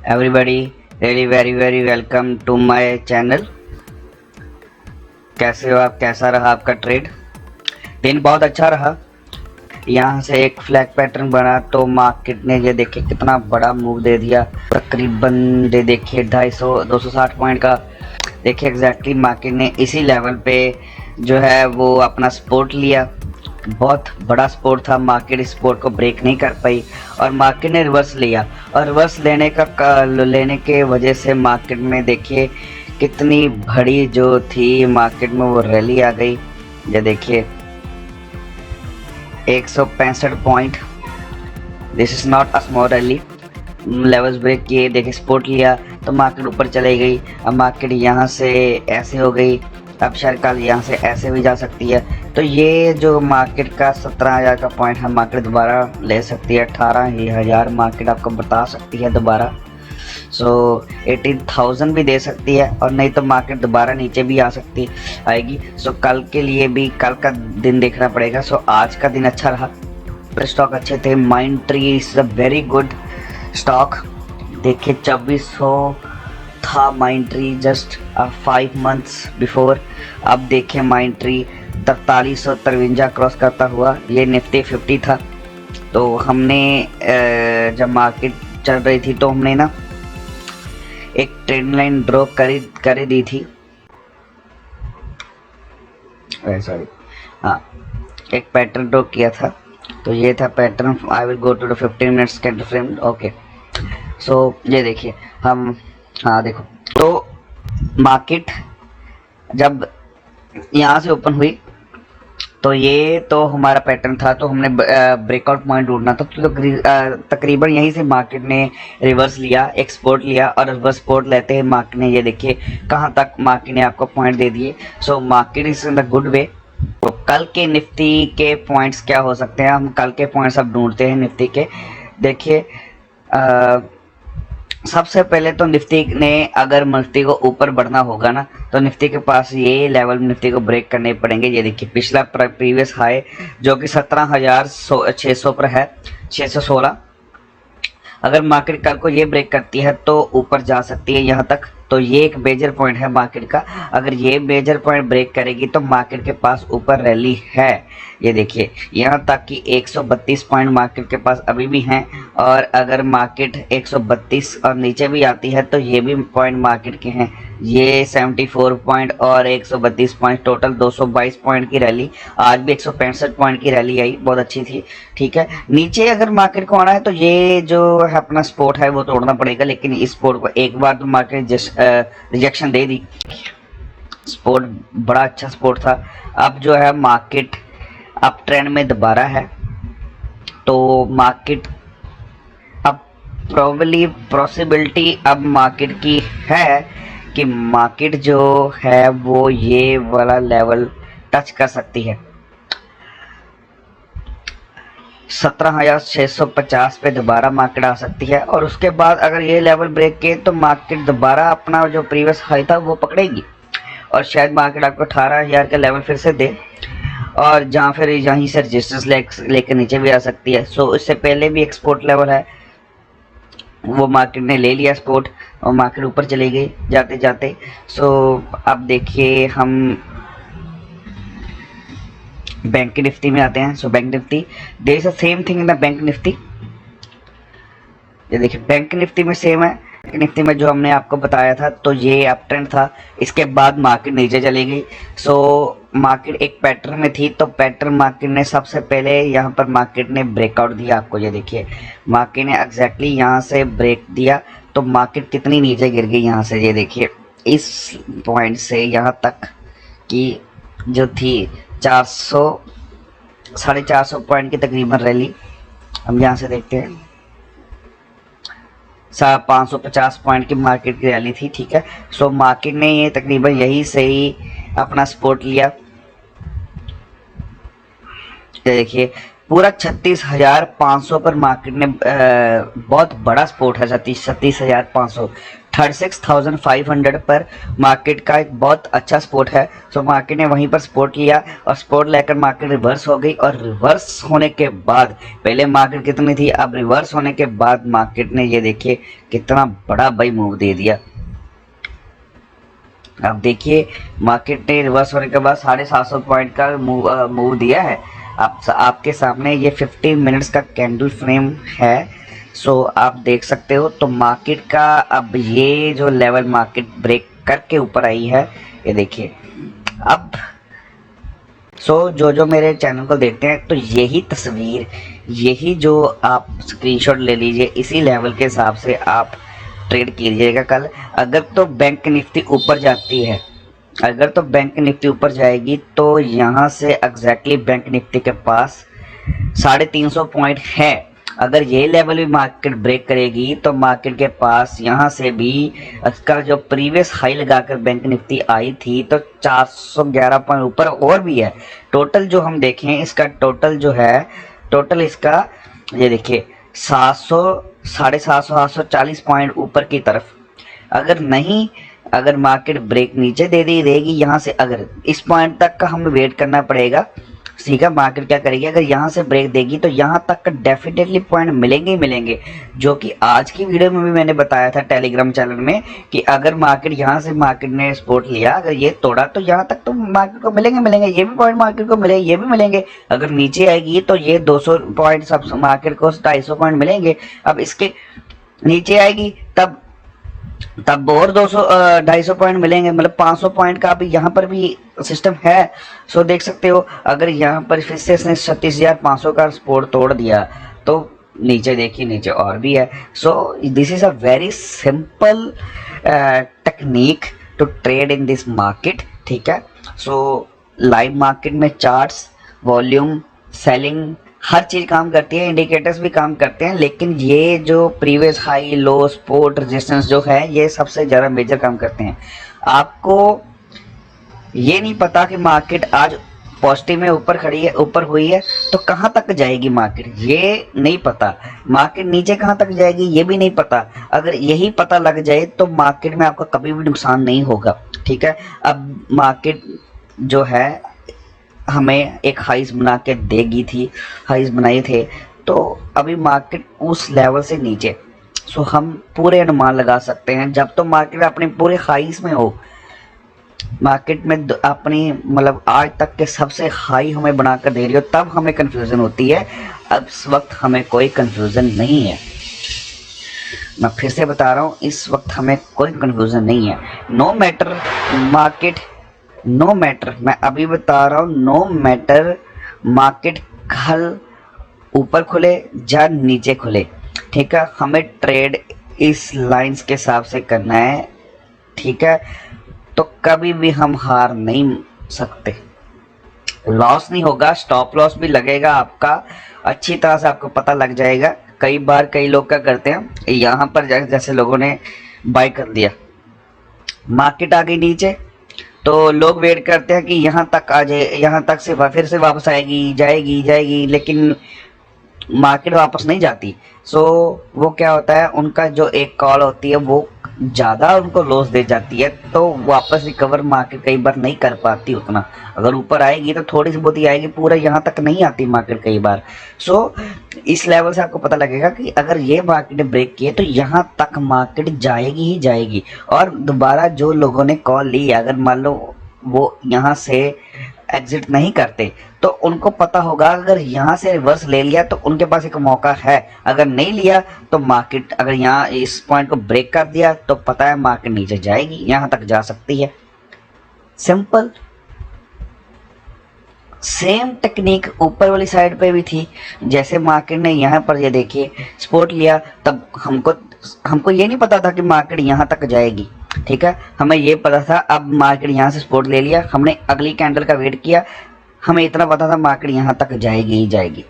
Everybody really very very welcome to my channel. कैसे हो आप? कैसा रहा आपका ट्रेड? दिन बहुत अच्छा रहा। यहाँ से एक फ्लैग पैटर्न बना तो मार्केट ने ये देखिए कितना बड़ा मूव दे दिया, तकरीबन ये देखिए 250 260 पॉइंट का। देखिए एग्जैक्टली मार्केट ने इसी लेवल पे जो है वो अपना सपोर्ट लिया। बहुत बड़ा सपोर्ट था, मार्केट इस सपोर्ट को ब्रेक नहीं कर पाई और मार्केट ने रिवर्स लिया। और रिवर्स लेने के वजह से मार्केट में देखिए कितनी बड़ी जो थी मार्केट में वो रैली आ गई। ये देखिए 165 point, this is not a small rally. Levels break किए, देखिए सपोर्ट लिया तो मार्केट ऊपर चली गई। अब मार्केट यहाँ से ऐसे हो गई, अब शायद कल यहाँ से ऐसे भी जा सकती है। तो ये जो मार्केट का 17,000 का पॉइंट है, मार्केट दोबारा ले सकती है। 18,000 मार्केट आपको बता सकती है दोबारा। सो 18,000 भी दे सकती है और नहीं तो मार्केट दोबारा नीचे भी आ सकती आएगी। सो कल के लिए भी कल का दिन देखना पड़ेगा। सो आज का दिन अच्छा रहा, स्टॉक अच्छे थे। Mindtree is a very good stock. देखिए 2400 था माइंडट्री जस्ट 5 मंथ्स बिफोर। अब देखिए माइंडट्री 4353 क्रॉस करता हुआ, ये निफ्टी 50 था। तो हमने जब मार्केट चल रही थी तो हमने ना एक ट्रेंड लाइन ड्रॉ कर दी थी। सॉरी, हाँ, एक पैटर्न ड्रॉ किया था। तो ये था pattern. I will go to the 15 minutes candle frame. Okay, so ये देखिए हम, हाँ देखो, तो मार्केट जब यहाँ से ओपन हुई तो ये तो हमारा पैटर्न था, तो हमने ब्रेकआउट पॉइंट ढूंढना था। तो तकरीबन यहीं से मार्केट ने रिवर्स लिया, एक्सपोर्ट लिया और रिवर्स सपोर्ट लेते हैं मार्केट ने ये देखिए कहाँ तक मार्केट ने आपको पॉइंट दे दिए। So market is in the good way. तो कल के निफ्टी के पॉइंट्स क्या हो सकते हैं, हम कल के पॉइंट्स अब ढूंढते हैं निफ्टी के। देखिए सबसे पहले तो निफ्टी ने अगर निफ्टी को ऊपर बढ़ना होगा ना, तो निफ्टी के पास ये लेवल निफ्टी को ब्रेक करने पड़ेंगे। ये देखिए पिछला प्रीवियस हाई जो कि 17,600 पर है, 616। अगर मार्केट कल को ये ब्रेक करती है तो ऊपर जा सकती है यहाँ तक। तो ये एक मेजर पॉइंट है मार्केट का। अगर ये मेजर पॉइंट ब्रेक करेगी तो मार्केट के पास ऊपर रैली है। ये देखिए यहाँ तक कि 132 पॉइंट मार्केट के पास अभी भी हैं। और अगर मार्केट 132 और नीचे भी आती है तो ये भी पॉइंट मार्केट के हैं। ये 74 पॉइंट और 132 पॉइंट, टोटल 222 पॉइंट की रैली। आज भी 165 पॉइंट की रैली आई, बहुत अच्छी थी। ठीक है, नीचे अगर मार्केट को आना है तो ये जो है अपना सपोर्ट है वो तोड़ना पड़ेगा। लेकिन इस सपोर्ट को एक बार तो मार्केट रिजेक्शन दे दी। सपोर्ट बड़ा अच्छा सपोर्ट था। अब जो है मार्केट अप ट्रेंड में दोबारा है। तो मार्केट अब प्रोबेबली पॉसिबिलिटी अब मार्केट की है कि मार्केट जो है वो ये वाला लेवल टच कर सकती है। 17,650 पे दोबारा मार्केट आ सकती है और उसके बाद अगर ये लेवल ब्रेक किए तो मार्केट दोबारा अपना जो प्रीवियस हाई था वो पकड़ेगी और शायद मार्केट आपको 18,000 का लेवल फिर से दे और जहाँ फिर यहीं से रजिस्टेंस लेकर नीचे भी आ सकती है। सो इससे पहले भी एक्सपोर्ट लेवल है, वो मार्केट ने ले लिया सपोर्ट और मार्केट ऊपर चली गई जाते जाते। सो अब देखिए हम बैंक निफ्टी में आते हैं। So bank Nifty, there is the same thing in the bank Nifty. ये देखिए बैंक निफ्टी में सेम है। बैंक निफ्टी में जो हमने आपको बताया था तो ये अप ट्रेंड था, इसके बाद मार्केट नीचे चली गई। सो मार्केट एक पैटर्न में थी, तो पैटर्न मार्केट ने सबसे पहले यहाँ पर मार्केट ने ब्रेकआउट दिया। आपको ये देखिए मार्केट ने एग्जैक्टली यहाँ से ब्रेक दिया तो मार्केट कितनी नीचे गिर गई यहाँ से। ये देखिए इस पॉइंट से यहाँ तक की जो थी 400 450 पॉइंट की तकरीबन रैली। हम यहाँ से देखते हैं 550 पॉइंट की मार्केट की रैली थी। ठीक है, सो मार्केट ने ये तकरीबन यही से ही अपना सपोर्ट लिया। देखिए पूरा 36,500 पर मार्केट ने बहुत बड़ा सपोर्ट है। 36,500 36,500 पर मार्केट का एक बहुत अच्छा सपोर्ट है। सो मार्केट ने वहीं पर सपोर्ट किया और सपोर्ट लेकर मार्केट रिवर्स हो गई, और रिवर्स होने के बाद पहले मार्केट कितनी थी, अब रिवर्स होने के बाद मार्केट ने ये देखिए कितना बड़ा बाई मूव दे दिया। अब देखिए मार्केट ने रिवर्स होने के बाद 750 पॉइंट का मूव दिया है। आपके सामने ये 15 मिनट्स का कैंडल फ्रेम है। सो आप देख सकते हो। तो मार्केट का अब ये जो लेवल मार्केट ब्रेक करके ऊपर आई है, ये देखिए। अब जो मेरे चैनल को देखते हैं तो यही तस्वीर, यही जो आप स्क्रीनशॉट ले लीजिए, इसी लेवल के हिसाब से आप ट्रेड कीजिएगा कल। अगर तो बैंक निफ्टी ऊपर जाती है, अगर तो बैंक निफ्टी ऊपर जाएगी तो यहाँ से एग्जैक्टली बैंक निफ्टी के पास 350 पॉइंट है। अगर ये लेवल भी मार्केट ब्रेक करेगी तो मार्केट के पास यहाँ से भी इसका जो प्रीवियस हाई लगाकर बैंक निफ्टी आई थी तो 411 पॉइंट ऊपर और भी है। टोटल जो हम देखें इसका टोटल जो है, टोटल इसका ये देखिए 700 750 740 पॉइंट ऊपर की तरफ। अगर मार्केट ब्रेक नीचे दे देगी यहाँ से, अगर इस पॉइंट तक का हमें वेट करना पड़ेगा। ठीक है, मार्केट क्या करेगी, अगर यहाँ से ब्रेक देगी तो यहाँ तक का डेफिनेटली पॉइंट मिलेंगे ही मिलेंगे, जो कि आज की वीडियो में भी मैंने बताया था टेलीग्राम चैनल में कि अगर मार्केट यहाँ से मार्केट ने सपोर्ट लिया, अगर ये तोड़ा तो यहाँ तक तो मार्केट को मिलेंगे, ये भी पॉइंट मार्केट को मिलेंगे, ये भी मिलेंगे। अगर नीचे आएगी तो ये 200 पॉइंट सब मार्केट को 250 पॉइंट मिलेंगे। अब इसके नीचे आएगी तब और 250 पॉइंट मिलेंगे, मतलब 500 पॉइंट का भी यहाँ पर भी सिस्टम है। सो देख सकते हो, अगर यहाँ पर फिर से इसने 36,500 का सपोर्ट तोड़ दिया तो नीचे देखिए, नीचे और भी है। So this is a very simple technique to trade in this market. ठीक है, सो लाइव मार्केट में चार्ट्स, वॉल्यूम, सेलिंग, हर चीज काम करती है, इंडिकेटर्स भी काम करते हैं, लेकिन ये जो प्रीवियस हाई, लो, सपोर्ट, रेजिस्टेंस जो है ये सबसे ज़्यादा मेजर काम करते हैं। आपको ये नहीं पता कि मार्केट आज पॉजिटिव में ऊपर खड़ी है, ऊपर हुई है तो कहाँ तक जाएगी मार्केट, ये नहीं पता। मार्केट नीचे कहाँ तक जाएगी ये भी नहीं पता। अगर यही पता लग जाए तो मार्केट में आपका कभी भी नुकसान नहीं होगा। ठीक है, अब मार्केट जो है हमें एक हाइज बना के देगी थी, हाइज बनाए थे, तो अभी मार्केट उस लेवल से नीचे। सो हम पूरे अनुमान लगा सकते हैं जब तो मार्केट अपने पूरे हाइज में हो, मार्केट में अपनी मतलब आज तक के सबसे हाई हमें बनाकर दे रही हो, तब हमें कंफ्यूजन होती है। अब इस वक्त हमें कोई कंफ्यूजन नहीं है, मैं फिर से बता रहा हूँ, इस वक्त हमें कोई कंफ्यूजन नहीं है। No matter market, no matter, मैं अभी बता रहा हूँ, नो मैटर मार्केट कल ऊपर खुले या नीचे खुले। ठीक है, हमें ट्रेड इस लाइंस के हिसाब से करना है। ठीक है, तो कभी भी हम हार नहीं सकते, लॉस नहीं होगा, स्टॉप लॉस भी लगेगा आपका, अच्छी तरह से आपको पता लग जाएगा। कई बार कई लोग क्या करते हैं, यहाँ पर जैसे लोगों ने बाय कर दिया, मार्केट आ गई नीचे तो लोग वेट करते हैं कि यहाँ तक आ जाए, यहाँ तक से फिर से वापस आएगी, जाएगी, लेकिन मार्केट वापस नहीं जाती। सो वो क्या होता है, उनका जो एक कॉल होती है वो ज़्यादा उनको लॉस दे जाती है, तो वापस रिकवर मार्केट कई बार नहीं कर पाती उतना। अगर ऊपर आएगी तो थोड़ी सी बहुत ही आएगी, पूरा यहाँ तक नहीं आती मार्केट कई बार। सो इस लेवल से आपको पता लगेगा कि अगर ये मार्केट ने ब्रेक किए तो यहाँ तक मार्केट जाएगी ही जाएगी। और दोबारा जो लोगों ने कॉल ली, अगर मान लो वो यहाँ से एग्जिट नहीं करते तो उनको पता होगा अगर यहाँ से रिवर्स ले लिया तो उनके पास एक मौका है, अगर नहीं लिया तो मार्केट अगर यहाँ इस पॉइंट को ब्रेक कर दिया तो पता है मार्केट नीचे जाएगी, यहाँ तक जा सकती है। सिंपल, सेम टेक्निक ऊपर वाली साइड पे भी थी। जैसे मार्केट ने यहाँ पर ये देखिए सपोर्ट लिया, तब हमको ये नहीं पता था कि मार्केट यहाँ तक जाएगी। ठीक है, हमें ये पता था अब मार्केट यहाँ से सपोर्ट ले लिया, हमने अगली कैंडल का वेट किया, हमें इतना पता था मार्केट यहाँ तक जाएगी ही जाएगी,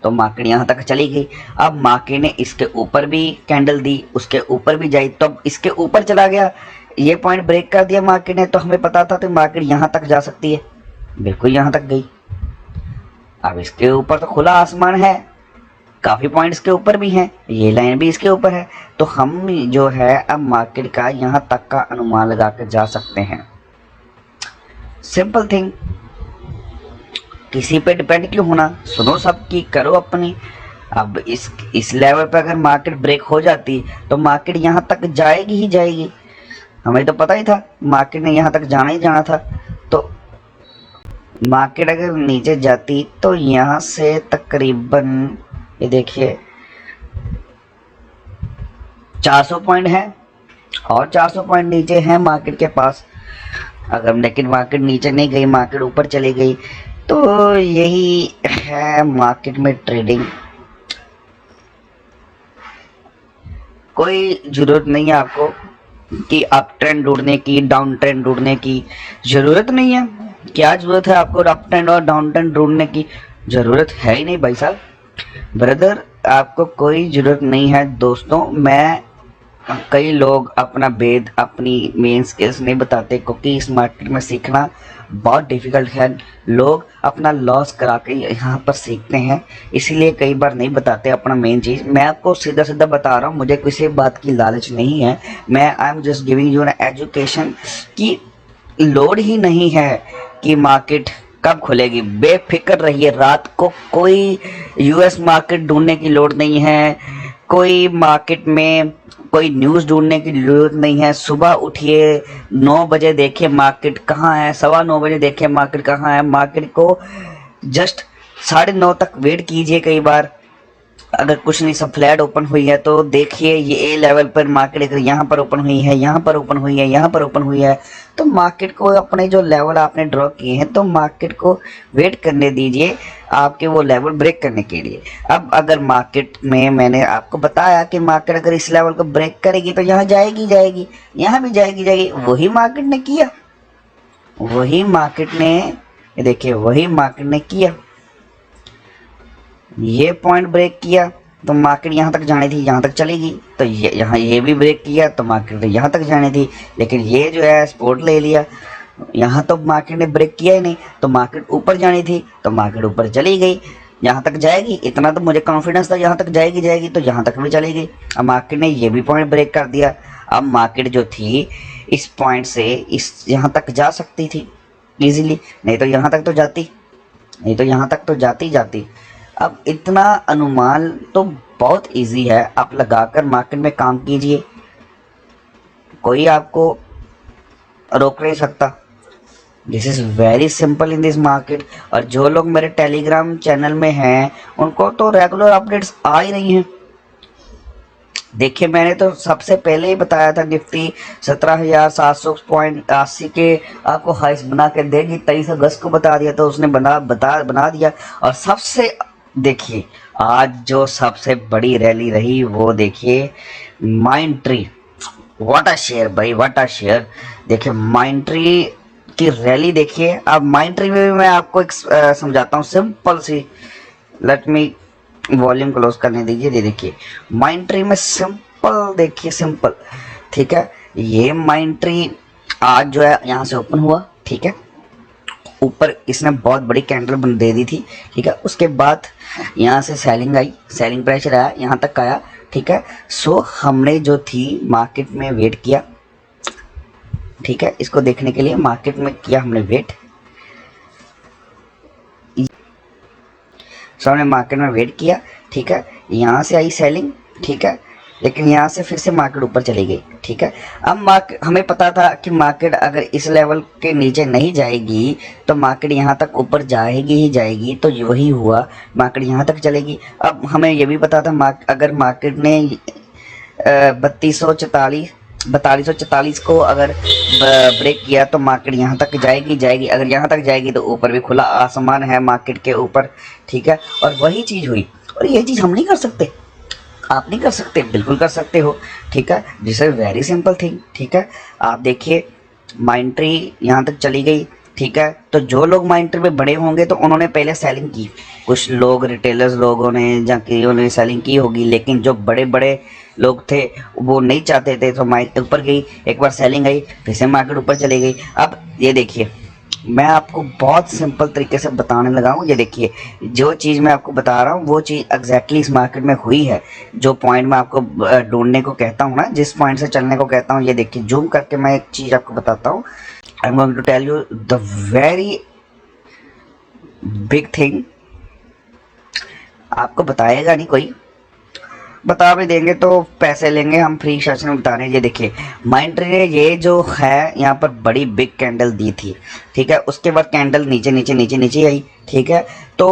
तो मार्केट यहाँ तक चली गई। अब मार्केट ने इसके ऊपर भी कैंडल दी, उसके ऊपर भी जाई, तो इसके ऊपर चला गया, ये पॉइंट ब्रेक कर दिया मार्केट ने, तो हमें पता था तो मार्केट यहाँ तक जा सकती है, बिल्कुल यहाँ तक गई। अब इसके ऊपर तो खुला आसमान है, काफ़ी पॉइंट्स के ऊपर भी हैं, ये लाइन भी इसके ऊपर है। तो हम जो है अब मार्केट का यहाँ तक का अनुमान लगा कर जा सकते हैं। सिंपल थिंग, किसी पे डिपेंड क्यों होना, सुनो सबकी, करो अपनी। अब इस लेवल पे अगर मार्केट ब्रेक हो जाती तो मार्केट यहाँ तक जाएगी ही जाएगी। हमें तो पता ही था मार्केट ने यहाँ तक जाना ही जाना था। तो मार्केट अगर नीचे जाती तो यहाँ से तकरीबन ये देखिए 400 पॉइंट है और 400 पॉइंट नीचे है मार्केट के पास। अगर लेकिन मार्केट नीचे नहीं गई, मार्केट ऊपर चली गई, तो यही है मार्केट में ट्रेडिंग। कोई जरूरत नहीं है आपको कि अप ट्रेंड ढूंढने की, डाउन ट्रेंड ढूंढने की जरूरत नहीं है। क्या जरूरत है आपको अप ट्रेंड और डाउन ट्रेंड ढूंढने की? जरूरत है ही नहीं भाई साहब, ब्रदर, आपको कोई जरूरत नहीं है। दोस्तों, कई लोग अपना भेद, अपनी मेन स्किल्स नहीं बताते क्योंकि इस मार्केट में सीखना बहुत डिफिकल्ट है। लोग अपना लॉस करा के यहाँ पर सीखते हैं, इसीलिए कई बार नहीं बताते अपना मेन चीज़। मैं आपको सीधा सीधा बता रहा हूँ, मुझे किसी बात की लालच नहीं है। मैं I am just giving you an education की लोड ही नहीं है कि मार्केट कब खुलेगी। बेफिक्र रहिए, रात को कोई यूएस मार्केट ढूंढने की लोड नहीं है, कोई मार्केट में कोई न्यूज़ ढूंढने की जरूरत नहीं है। सुबह उठिए, 9 बजे देखिए मार्केट कहाँ है, 9:15 बजे देखिए मार्केट कहाँ है। मार्केट को जस्ट 9:30 तक वेट कीजिए। कई बार अगर कुछ नहीं, सब फ्लैट ओपन हुई है तो देखिए ये ए लेवल पर मार्केट अगर यहाँ पर ओपन हुई है, यहाँ पर ओपन हुई है, यहाँ पर ओपन हुई है, तो मार्केट को अपने जो लेवल आपने ड्रॉ किए हैं तो मार्केट को वेट करने दीजिए आपके वो लेवल ब्रेक करने के लिए। अब अगर मार्केट में मैंने आपको बताया कि मार्केट अगर इस लेवल को ब्रेक करेगी तो यहाँ जाएगी जाएगी, यहाँ भी जाएगी जाएगी। वही मार्केट ने किया, वही मार्केट ने, देखिए वही मार्केट ने किया। ये पॉइंट ब्रेक किया तो मार्केट यहाँ तक जानी थी, यहाँ तक चलेगी। तो यहाँ ये भी ब्रेक किया तो मार्केट यहाँ तक जानी थी, लेकिन ये जो है सपोर्ट ले लिया। यहाँ तो मार्केट ने ब्रेक किया ही नहीं, तो मार्केट ऊपर जानी थी तो मार्केट ऊपर चली गई। यहाँ तक जाएगी, इतना तो मुझे कॉन्फिडेंस था, यहाँ तक जाएगी जाएगी, तो यहाँ तक भी चली गई। अब मार्केट ने ये भी पॉइंट ब्रेक कर दिया। अब मार्केट जो थी इस पॉइंट से इस यहाँ तक जा सकती थी इजीली, नहीं तो यहाँ तक तो जाती, नहीं तो यहाँ तक तो जाती। अब इतना अनुमान तो बहुत इजी है, आप लगाकर मार्केट में काम कीजिए, कोई आपको रोक नहीं सकता। This is very simple in this market. और जो लोग मेरे टेलीग्राम चैनल में हैं उनको तो रेगुलर अपडेट्स आ ही रही हैं। देखिए, मैंने तो सबसे पहले ही बताया था निफ्टी 17,700.80 के आपको हाइस बना के देगी। 23 अगस्त को बता दिया, तो उसने बना दिया। और सबसे देखिए आज जो सबसे बड़ी रैली रही वो देखिए माइंट्री, व्हाट अ शेयर भाई, व्हाट अ शेयर। देखिए माइंट्री की रैली देखिए। अब माइंट्री में भी मैं आपको एक समझाता हूँ सिंपल सी। लेट मी वॉल्यूम क्लोज करने दीजिए। ये देखिए माइंट्री में सिंपल, देखिए सिंपल, ठीक है। ये माइंट्री आज जो है यहाँ से ओपन हुआ, ठीक है, ऊपर इसने बहुत बड़ी कैंडल दे दी थी, ठीक है। उसके बाद यहाँ से सेलिंग आई, सेलिंग प्रेशर आया, यहाँ तक आया, ठीक है। सो हमने जो थी मार्केट में वेट किया, ठीक है, इसको देखने के लिए मार्केट में किया हमने वेट। सो हमने मार्केट में वेट किया, ठीक है। यहाँ से आई सेलिंग, ठीक है, लेकिन यहाँ से फिर से मार्केट ऊपर चली गई, ठीक है। अब हमें पता था कि मार्केट अगर इस लेवल के नीचे नहीं जाएगी तो मार्केट यहाँ तक ऊपर जाएगी ही जाएगी। तो वही हुआ, मार्केट यहाँ तक चलेगी। अब हमें ये भी पता था अगर मार्केट ने 4244 को अगर ब्रेक किया तो मार्केट यहाँ तक जाएगी जाएगी। अगर यहाँ तक जाएगी तो ऊपर भी खुला आसमान है मार्केट के ऊपर, ठीक है। और वही चीज़ हुई। और ये चीज़ हम नहीं कर सकते, आप नहीं कर सकते, बिल्कुल कर सकते हो, ठीक है। This is very simple thing, ठीक है। आप देखिए माइंट्री यहाँ तक चली गई, ठीक है। तो जो लोग माइंट्री में बड़े होंगे तो उन्होंने पहले सेलिंग की, कुछ लोग रिटेलर्स लोगों ने या उन्होंने सेलिंग की होगी, लेकिन जो बड़े बड़े लोग थे वो नहीं चाहते थे, तो मार्केट ऊपर गई, एक बार सेलिंग आई, फिर से मार्केट ऊपर चली गई। अब ये देखिए मैं आपको बहुत सिंपल तरीके से बताने लगा हूँ। ये देखिए, जो चीज़ मैं आपको बता रहा हूँ वो चीज़ एग्जैक्टली इस मार्केट में हुई है। जो पॉइंट मैं आपको ढूंढने को कहता हूँ ना, जिस पॉइंट से चलने को कहता हूँ, ये देखिए जूम करके मैं एक चीज़ आपको बताता हूँ। I am going to tell you the very big thing. आपको बताएगा नहीं कोई, बता भी देंगे तो पैसे लेंगे हम, फ्री सेशन में बता रहे हैं। ये देखिए, माइंट्री ने ये जो है यहाँ पर बड़ी बिग कैंडल दी थी, ठीक है। उसके बाद कैंडल नीचे नीचे नीचे नीचे आई, ठीक है। तो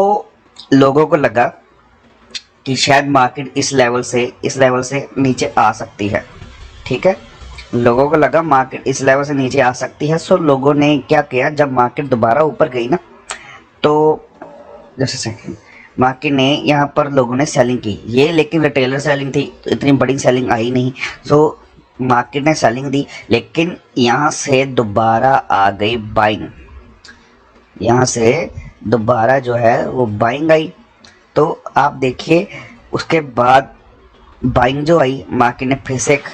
लोगों को लगा कि शायद मार्केट इस लेवल से नीचे आ सकती है, ठीक है। लोगों को लगा मार्केट इस लेवल से नीचे आ सकती है। सो लोगों ने क्या किया, जब मार्केट दोबारा ऊपर गई ना, तो जैसे सेकंड मार्केट ने यहाँ पर लोगों ने सेलिंग की, ये लेकिन रिटेलर सेलिंग थी, तो इतनी बड़ी सेलिंग आई नहीं। सो मार्केट ने सेलिंग दी, लेकिन यहाँ से दोबारा आ गई बाइंग। यहाँ से दोबारा जो है वो बाइंग आई। तो आप देखिए, उसके बाद बाइंग जो आई, मार्केट ने फिर से एक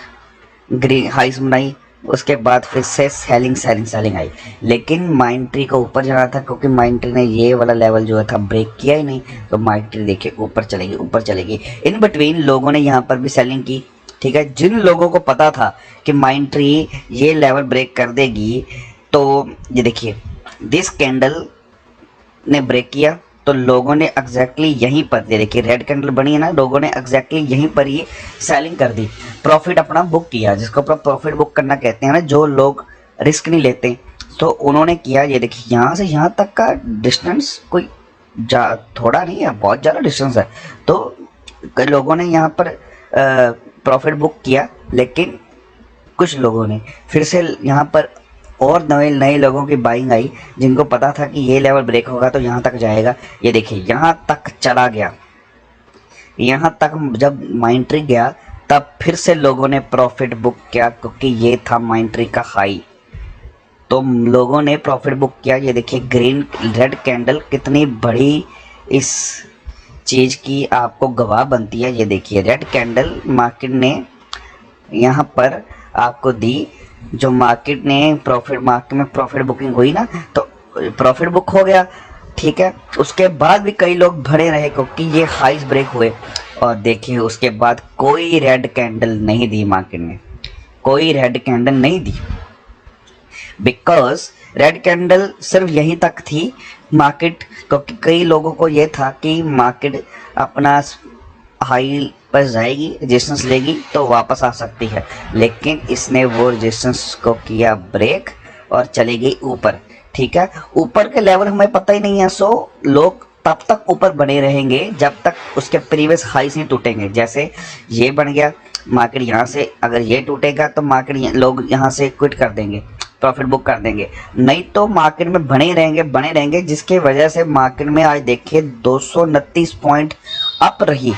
ग्रीन हाइस बनाई, उसके बाद फिर से सेलिंग आई। लेकिन माइंट्री को ऊपर जाना था, क्योंकि माइंट्री ने ये वाला लेवल जो था ब्रेक किया ही नहीं। तो माइंट्री देखिए ऊपर चलेगी। इन बिटवीन लोगों ने यहाँ पर भी सेलिंग की, ठीक है। जिन लोगों को पता था कि माइंट्री ये लेवल ब्रेक कर देगी, तो ये देखिए दिस कैंडल ने ब्रेक किया, तो लोगों ने एग्जैक्टली यहीं पर, ये देखिए रेड कैंडल बनी है ना, लोगों ने एग्जैक्टली यहीं पर ही सेलिंग कर दी, प्रॉफिट अपना बुक किया, जिसको अपना प्रॉफिट बुक करना कहते हैं ना, जो लोग रिस्क नहीं लेते। तो उन्होंने किया, ये देखिए यहाँ से यहाँ तक का डिस्टेंस कोई थोड़ा नहीं है, बहुत ज़्यादा डिस्टेंस है। तो कई लोगों ने यहाँ पर प्रॉफिट बुक किया, लेकिन कुछ लोगों ने फिर से यहाँ पर और नए लोगों की बाइंग आई, जिनको पता था कि ये लेवल ब्रेक होगा तो यहाँ तक जाएगा। ये देखिए यहाँ तक चला गया, यहाँ तक जब माइंट्री गया तब फिर से लोगों ने प्रॉफिट बुक किया, क्योंकि ये था माइंट्री का हाई। तो लोगों ने प्रॉफिट बुक किया। ये देखिए ग्रीन रेड कैंडल कितनी बड़ी इस चीज़ की आपको गवाह बनती है। ये देखिए रेड कैंडल मार्केट ने यहाँ पर आपको दी, जो मार्केट में प्रॉफिट बुकिंग हुई ना, तो प्रॉफिट बुक हो गया, ठीक है। उसके बाद भी कई लोग भरे रहे, क्योंकि ये हाइस ब्रेक हुए। और देखिए उसके बाद कोई रेड कैंडल नहीं दी मार्केट ने, कोई रेड कैंडल नहीं दी, बिकॉज रेड कैंडल सिर्फ यहीं तक थी मार्केट, क्योंकि कई लोगों को ये था कि मार्केट अपना हाई पर जाएगी, रेजिस्टेंस लेगी तो वापस आ सकती है। लेकिन इसने वो रेजिस्टेंस को किया ब्रेक और चली गई ऊपर, ठीक है। ऊपर के लेवल हमें पता ही नहीं है। सो लोग तब तक ऊपर बने रहेंगे जब तक उसके प्रीवियस हाइस नहीं टूटेंगे। जैसे ये बन गया मार्केट, यहाँ से अगर ये टूटेगा तो मार्केट लोग यहाँ से क्विट कर देंगे, प्रॉफिट बुक कर देंगे। नहीं तो मार्केट में बने रहेंगे, जिसके वजह से मार्केट में आज देखिए 229 पॉइंट अप रही,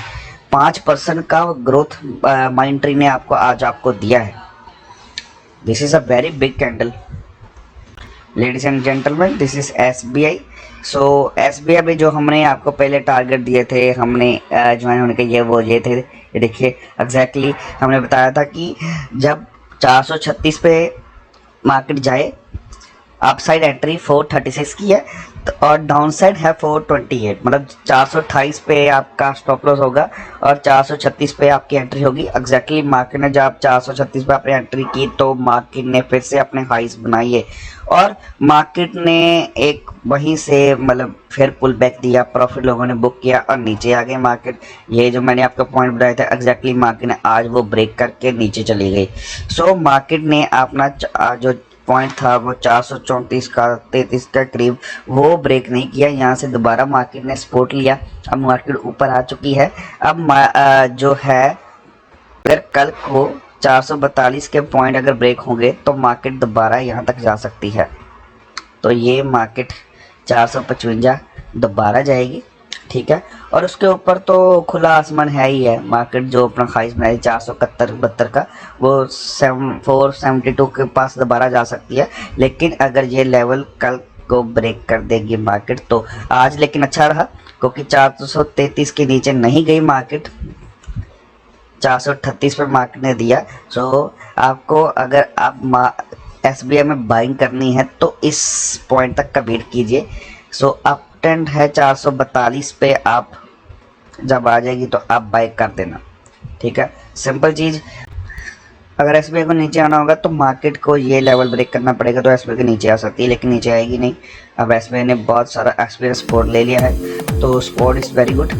5% का ग्रोथ माइंट्री ने आज आपको दिया है। This is a very big candle ladies and gentleman, this is SBI। So SBI में जो हमने आपको पहले टारगेट दिए थे, हमने ज्वाइन होने के ये थे। ये देखिए एग्जैक्टली हमने बताया था कि जब 436 पे मार्केट जाए, अप साइड एंट्री 436 की है, और डाउन साइड है 428, मतलब 428 पे आपका स्टॉप लॉस होगा और 436 पे आपकी एंट्री होगी। एग्जैक्टली मार्केट ने जब 436 पे आपने एंट्री की, तो मार्केट ने फिर से अपने हाइस बनाई है, और मार्केट ने एक वहीं से मतलब फिर पुल बैक दिया, प्रॉफिट लोगों ने बुक किया और नीचे आ गए मार्केट। ये जो मैंने आपको पॉइंट बताया था, एग्जैक्टली मार्केट ने आज वो ब्रेक करके नीचे चली गई। सो मार्केट ने अपना जो पॉइंट था वो 434 का 33 का करीब, वो ब्रेक नहीं किया। यहाँ से दोबारा मार्केट ने सपोर्ट लिया, अब मार्केट ऊपर आ चुकी है। अब जो है अगर कल को 442 के पॉइंट अगर ब्रेक होंगे तो मार्केट दोबारा यहाँ तक जा सकती है। तो ये मार्केट 455 दोबारा जाएगी, ठीक है। और उसके ऊपर तो खुला आसमान है ही है। मार्केट जो अपना हाइस बनाई 471-72 का, वो 472 के पास दोबारा जा सकती है। लेकिन अगर ये लेवल कल को ब्रेक कर देगी मार्केट, तो आज लेकिन अच्छा रहा, क्योंकि 433 के नीचे नहीं गई मार्केट, 438 पे मार्केट ने दिया। सो आपको अगर आप SBI में बाइंग करनी है तो इस पॉइंट तक का वेट कीजिए। सो अप ट्रेंड है 442 पे, आप जब आ जाएगी तो आप बाय कर देना, ठीक है, सिंपल चीज़। अगर SBI को नीचे आना होगा तो मार्केट को ये लेवल ब्रेक करना पड़ेगा, तो SBI के नीचे आ सकती है, लेकिन नीचे आएगी नहीं। अब SBI ने बहुत सारा एक्सपीरियंस स्पोर्ट ले लिया है, तो स्पोर्ट इज़ वेरी गुड।